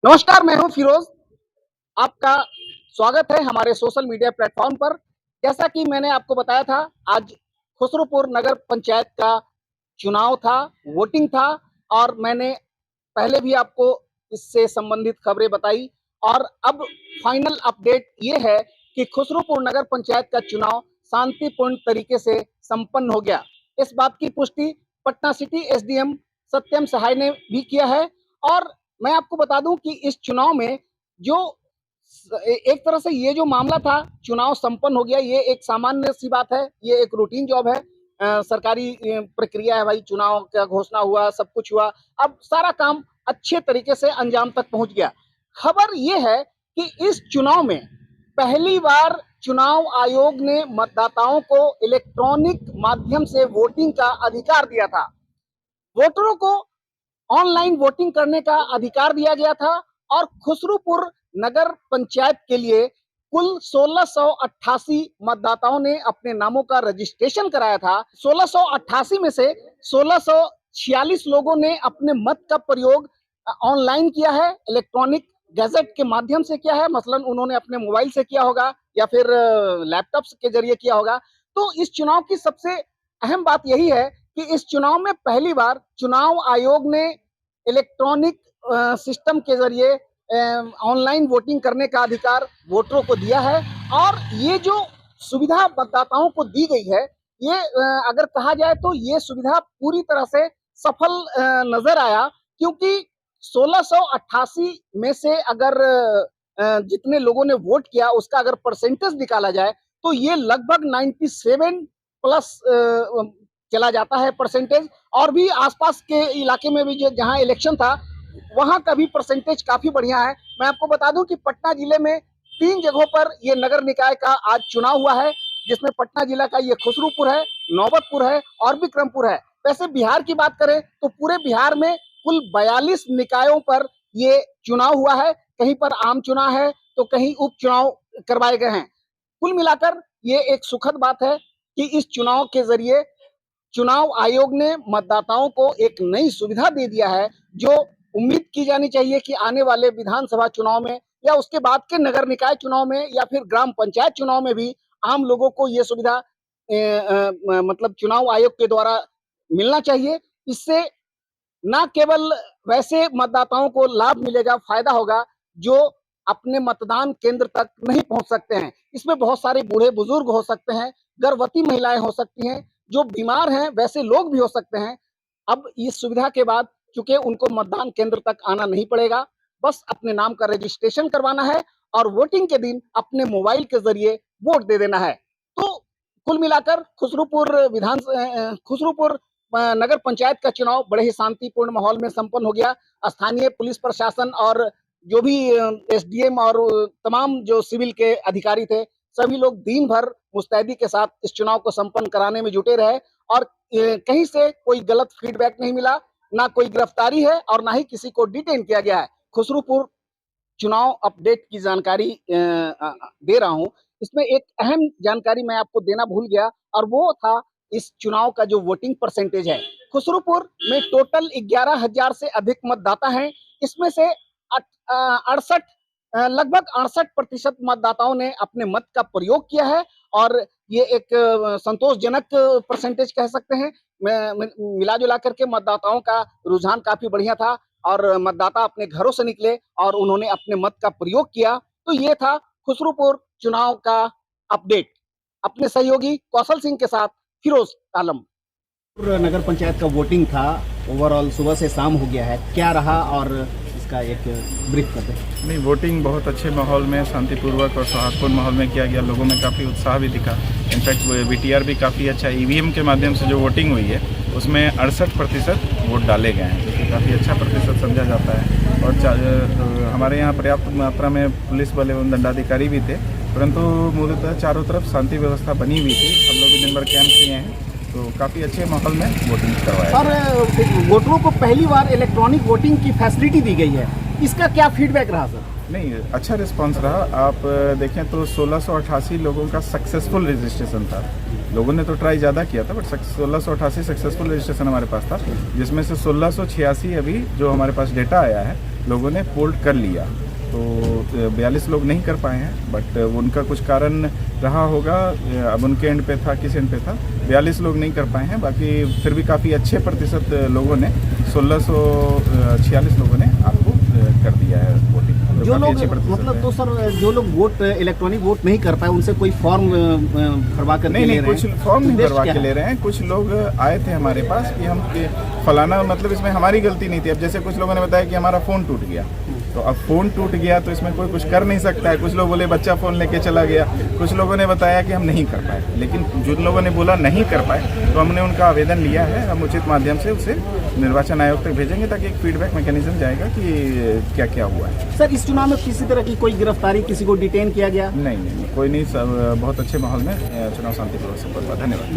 नमस्कार, मैं हूं फिरोज। आपका स्वागत है हमारे सोशल मीडिया प्लेटफॉर्म पर। जैसा कि मैंने आपको बताया था, आज खुसरूपुर नगर पंचायत का चुनाव था, वोटिंग था और मैंने पहले भी आपको इससे संबंधित खबरें बताई और अब फाइनल अपडेट ये है कि खुसरूपुर नगर पंचायत का चुनाव शांतिपूर्ण तरीके से संपन्न हो गया। इस बात की पुष्टि पटना सिटी एसडीएम सत्यम सहाय ने भी किया है। और मैं आपको बता दूं कि इस चुनाव में जो एक तरह से ये जो मामला था, चुनाव संपन्न हो गया, ये एक सामान्य सी बात है, ये एक रूटीन जॉब है। सरकारी प्रक्रिया है भाई, चुनाव का घोषणा हुआ, सब कुछ हुआ, अब सारा काम अच्छे तरीके से अंजाम तक पहुंच गया। खबर ये है कि इस चुनाव में पहली बार चुनाव आयोग ने मतदाताओं को इलेक्ट्रॉनिक माध्यम से वोटिंग का अधिकार दिया था। वोटरों को ऑनलाइन वोटिंग करने का अधिकार दिया गया था और खुसरूपुर नगर पंचायत के लिए कुल 1688 मतदाताओं ने अपने नामों का रजिस्ट्रेशन कराया था। 1688 में से 1646 लोगों ने अपने मत का प्रयोग ऑनलाइन किया है, इलेक्ट्रॉनिक गैजेट के माध्यम से किया है, मसलन उन्होंने अपने मोबाइल से किया होगा या फिर लैपटॉप के जरिए किया होगा। तो इस चुनाव की सबसे अहम बात यही है कि इस चुनाव में पहली बार चुनाव आयोग ने इलेक्ट्रॉनिक सिस्टम के जरिए ऑनलाइन वोटिंग करने का अधिकार वोटरों को दिया है। और ये जो सुविधा मतदाताओं को दी गई है, ये अगर कहा जाए तो ये सुविधा पूरी तरह से सफल नजर आया, क्योंकि 1688 में से अगर जितने लोगों ने वोट किया उसका अगर परसेंटेज निकाला जाए तो ये लगभग 97 प्लस चला जाता है परसेंटेज। और भी आसपास के इलाके में भी जहां इलेक्शन था वहां का भी परसेंटेज काफी बढ़िया है। मैं आपको बता दूं कि पटना जिले में 3 जगहों पर ये नगर निकाय का आज चुनाव हुआ है, जिसमें पटना जिला का ये खुसरूपुर है, नौबतपुर है और विक्रमपुर है। वैसे बिहार की बात करें तो पूरे बिहार में कुल 42 निकायों पर ये चुनाव हुआ है। कहीं पर आम चुनाव है तो कहीं उपचुनाव करवाए गए हैं। कुल मिलाकर ये एक सुखद बात है कि इस चुनाव के जरिए चुनाव आयोग ने मतदाताओं को एक नई सुविधा दे दिया है, जो उम्मीद की जानी चाहिए कि आने वाले विधानसभा चुनाव में या उसके बाद के नगर निकाय चुनाव में या फिर ग्राम पंचायत चुनाव में भी आम लोगों को ये सुविधा मतलब चुनाव आयोग के द्वारा मिलना चाहिए। इससे न केवल वैसे मतदाताओं को लाभ मिलेगा, फायदा होगा जो अपने मतदान केंद्र तक नहीं पहुंच सकते हैं। इसमें बहुत सारे बूढ़े बुजुर्ग हो सकते हैं, गर्भवती महिलाएं हो सकती हैं, जो बीमार हैं वैसे लोग भी हो सकते हैं। अब इस सुविधा के बाद चूंकि उनको मतदान केंद्र तक आना नहीं पड़ेगा, बस अपने नाम का रजिस्ट्रेशन करवाना है और वोटिंग के दिन अपने मोबाइल के जरिए वोट दे देना है। तो कुल मिलाकर खुसरूपुर नगर पंचायत का चुनाव बड़े ही शांतिपूर्ण माहौल में संपन्न हो गया। स्थानीय पुलिस प्रशासन और जो भी एसडीएम और तमाम जो सिविल के अधिकारी थे, सभी लोग दिन भर मुस्तैदी के साथ इस चुनाव को संपन्न कराने में जुटे रहे और कहीं से कोई गलत फीडबैक नहीं मिला, ना कोई गिरफ्तारी है और ना ही किसी को डिटेन किया गया है। खुसरूपुर चुनाव अपडेट की जानकारी दे रहा हूं। इसमें एक अहम जानकारी मैं आपको देना भूल गया और वो था इस चुनाव का जो वोटिंग परसेंटेज है। खुसरूपुर में टोटल 11,000 से अधिक मतदाता हैं। इसमें से 68 लगभग 68% मतदाताओं ने अपने मत का प्रयोग किया है और ये एक संतोषजनक परसेंटेज कह सकते हैं। मिला जुला करके मतदाताओं का रुझान काफी बढ़िया था और मतदाता अपने घरों से निकले और उन्होंने अपने मत का प्रयोग किया। तो ये था खुसरूपुर चुनाव का अपडेट। अपने सहयोगी कौशल सिंह के साथ फिरोज आलम। नगर पंचायत का वोटिंग था, ओवरऑल सुबह से शाम हो गया है, क्या रहा और इसका एक ब्रीफ करते हैं। नहीं, वोटिंग बहुत अच्छे माहौल में, शांतिपूर्वक और सौहार्दपूर्ण माहौल में किया गया। लोगों में काफ़ी उत्साह भी दिखा। इनफैक्ट वीटीआर भी काफ़ी अच्छा, ईवीएम के माध्यम से जो वोटिंग हुई है उसमें 68% वोट डाले गए हैं, जो कि काफ़ी अच्छा प्रतिशत समझा जाता है। और हमारे यहाँ पर्याप्त मात्रा में पुलिस बल एवं दंडाधिकारी भी थे, परंतु मूलतः चारों तरफ शांति व्यवस्था बनी हुई थी। हम लोग भी दिन भर कैंप किए हैं, तो काफ़ी अच्छे माहौल में वोटिंग करवाया। और वोटरों को पहली बार इलेक्ट्रॉनिक वोटिंग की फैसिलिटी दी गई है, इसका क्या फीडबैक रहा सर? नहीं, अच्छा रिस्पांस रहा। आप देखें तो 1688 लोगों का सक्सेसफुल रजिस्ट्रेशन था। लोगों ने तो ट्राई ज़्यादा किया था, बट 1688 सक्सेसफुल रजिस्ट्रेशन हमारे पास था, जिसमें से 1686 अभी जो हमारे पास डेटा आया है लोगों ने पोल कर लिया। तो 42 लोग नहीं कर पाए हैं, बट उनका कुछ कारण रहा होगा, अब उनके एंड पे था, किस एंड पे था, 42 लोग नहीं कर पाए हैं। बाकी फिर भी काफ़ी अच्छे प्रतिशत लोगों ने 1646 लोगों ने आपको कर दिया है वोटिंग। जो लोग मतलब तो सर जो लोग वोट इलेक्ट्रॉनिक वोट नहीं कर पाए उनसे कोई फॉर्म भरवा कर नहीं, कुछ फॉर्म नहीं भरवा के ले रहे हैं। कुछ लोग आए थे हमारे पास कि हम फलाना, मतलब इसमें हमारी गलती नहीं थी। अब जैसे कुछ लोगों ने बताया कि हमारा फ़ोन टूट गया, तो अब फ़ोन टूट गया तो इसमें कोई कुछ कर नहीं सकता है। कुछ लोग बोले बच्चा फ़ोन लेके चला गया, कुछ लोगों ने बताया कि हम नहीं कर पाए। लेकिन जिन लोगों ने बोला नहीं कर पाए तो हमने उनका आवेदन लिया है, हम उचित माध्यम से उसे निर्वाचन आयोग तक भेजेंगे ताकि एक फीडबैक मैकेनिज्म जाएगा कि क्या क्या हुआ है। सर इस चुनाव में किसी तरह की कोई गिरफ्तारी, किसी को डिटेन किया गया? नहीं, कोई नहीं, सब बहुत अच्छे माहौल में चुनाव शांतिपूर्वक संपन्न हुआ। धन्यवाद।